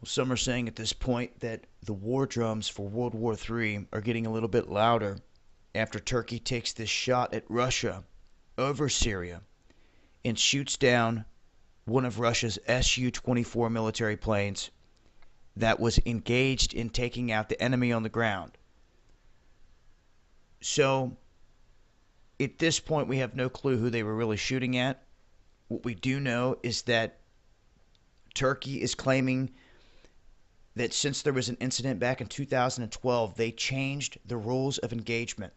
Some are saying at this point that the war drums for World War III are getting a little bit louder after Turkey takes this shot at Russia over Syria and shoots down one of Russia's Su-24 military planes that was engaged in taking out the enemy on the ground. So, at this point, we have no clue who they were really shooting at. What we do know is that Turkey is claiming that since there was an incident back in 2012, they changed the rules of engagement,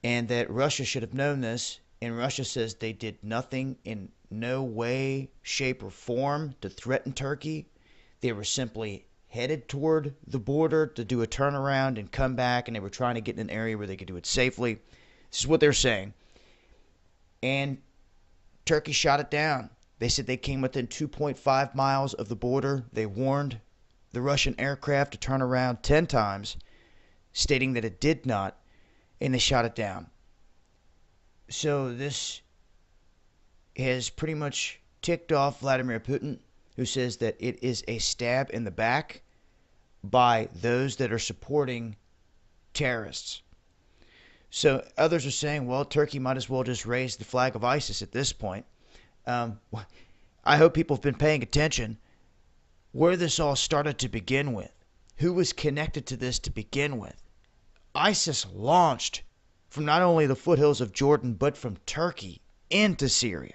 and that Russia should have known this. And Russia says they did nothing in no way, shape, or form to threaten Turkey. They were simply headed toward the border to do a turnaround and come back, and they were trying to get in an area where they could do it safely. This is what they're saying. And Turkey shot it down. They said they came within 2.5 miles of the border. They warned the Russian aircraft to turn around 10 times, stating that it did not, and they shot it down. So this has pretty much ticked off Vladimir Putin, who says that it is a stab in the back by those that are supporting terrorists. So others are saying, well, Turkey might as well just raise the flag of ISIS at this point. I hope people have been paying attention where this all started to begin with. Who was connected to this to begin with? ISIS launched from not only the foothills of Jordan, but from Turkey into Syria.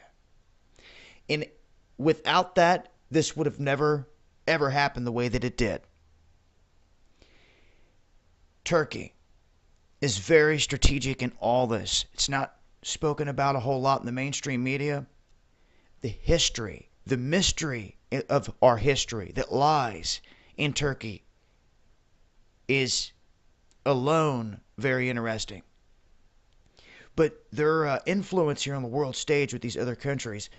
And without that, this would have never, ever happened the way that it did. Turkey is very strategic in all this. It's not spoken about a whole lot in the mainstream media. The history, the mystery of our history that lies in Turkey is alone very interesting. But their influence here on the world stage with these other countries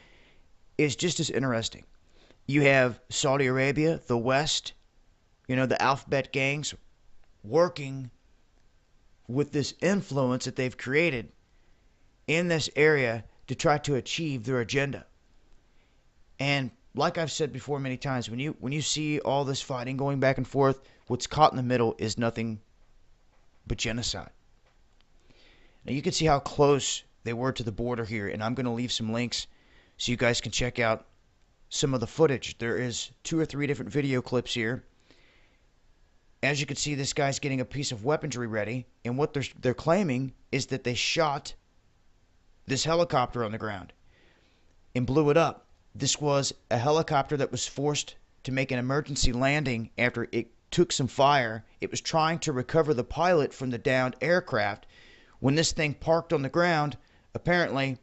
is just as interesting. You have Saudi Arabia, the West, the alphabet gangs working with this influence that they've created in this area to try to achieve their agenda. And like I've said before many times, when you see all this fighting going back and forth, what's caught in the middle is nothing but genocide. Now you can see how close they were to the border here, and I'm going to leave some links so you guys can check out some of the footage. There is 2 or 3 different video clips here. As you can see, this guy's getting a piece of weaponry ready, and what they're claiming is that they shot this helicopter on the ground and blew it up. This was a helicopter that was forced to make an emergency landing after it took some fire. It was trying to recover the pilot from the downed aircraft. When this thing parked on the ground, apparently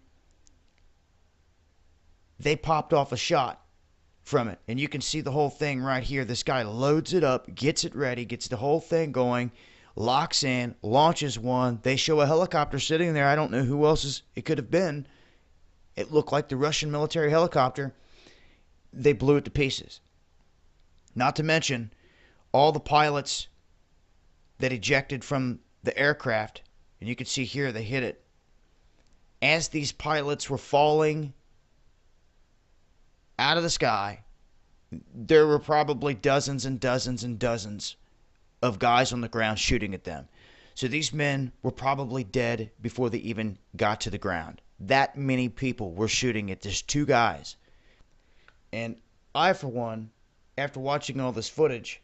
they popped off a shot from it. And you can see the whole thing right here. This guy loads it up, gets it ready, gets the whole thing going, locks in, launches one. They show a helicopter sitting there. I don't know who else it could have been. It looked like the Russian military helicopter. They blew it to pieces. Not to mention all the pilots that ejected from the aircraft. And you can see here they hit it. As these pilots were falling out of the sky, there were probably dozens and dozens and dozens of guys on the ground shooting at them. So these men were probably dead before they even got to the ground. That many people were shooting at just 2 guys. And I, for one, after watching all this footage,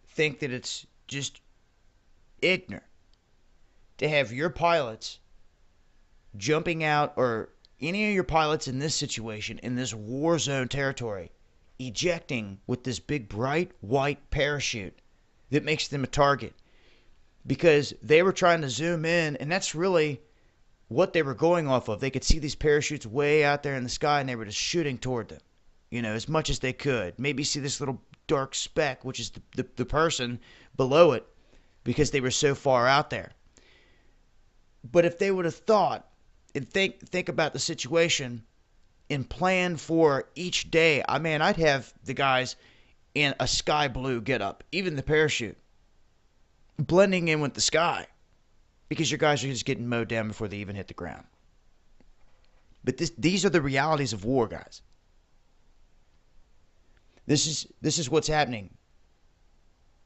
think that it's just ignorant to have your pilots jumping out, or any of your pilots in this situation, in this war zone territory, ejecting with this big bright white parachute that makes them a target. Because they were trying to zoom in, and that's really what they were going off of. They could see these parachutes way out there in the sky, and they were just shooting toward them, as much as they could. Maybe see this little dark speck, which is the person below it, because they were so far out there. But if they would have thought and think about the situation and plan for each day, I'd have the guys in a sky blue getup, even the parachute, blending in with the sky, because your guys are just getting mowed down before they even hit the ground. But these are the realities of war, guys. This is what's happening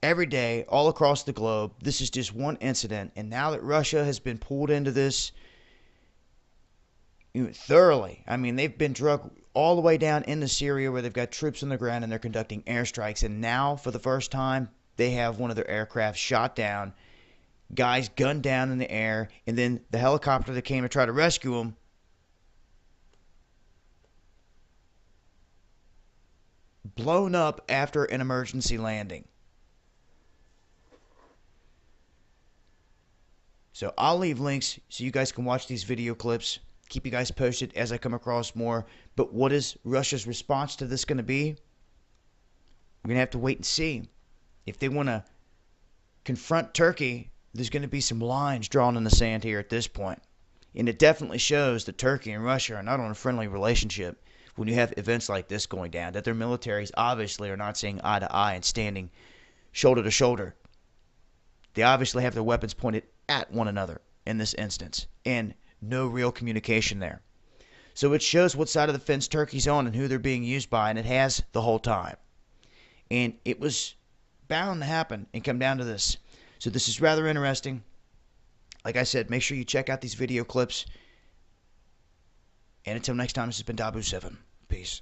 every day all across the globe. This is just one incident, and now that Russia has been pulled into this thoroughly, I mean, they've been drugged all the way down into Syria where they've got troops on the ground and they're conducting airstrikes, and now for the first time they have one of their aircraft shot down, guys gunned down in the air, and then the helicopter that came to try to rescue them blown up after an emergency landing. So I'll leave links so you guys can watch these video clips. Keep you guys posted as I come across more. But what is Russia's response to this going to be? We're going to have to wait and see. If they want to confront Turkey, there's going to be some lines drawn in the sand here at this point. And it definitely shows that Turkey and Russia are not on a friendly relationship when you have events like this going down, that their militaries obviously are not seeing eye to eye and standing shoulder to shoulder. They obviously have their weapons pointed at one another in this instance, and no real communication there. So it shows what side of the fence Turkey's on and who they're being used by, and it has the whole time. And it was bound to happen and come down to this. So this is rather interesting. Like I said, make sure you check out these video clips. And until next time, this has been Dabu7. Peace.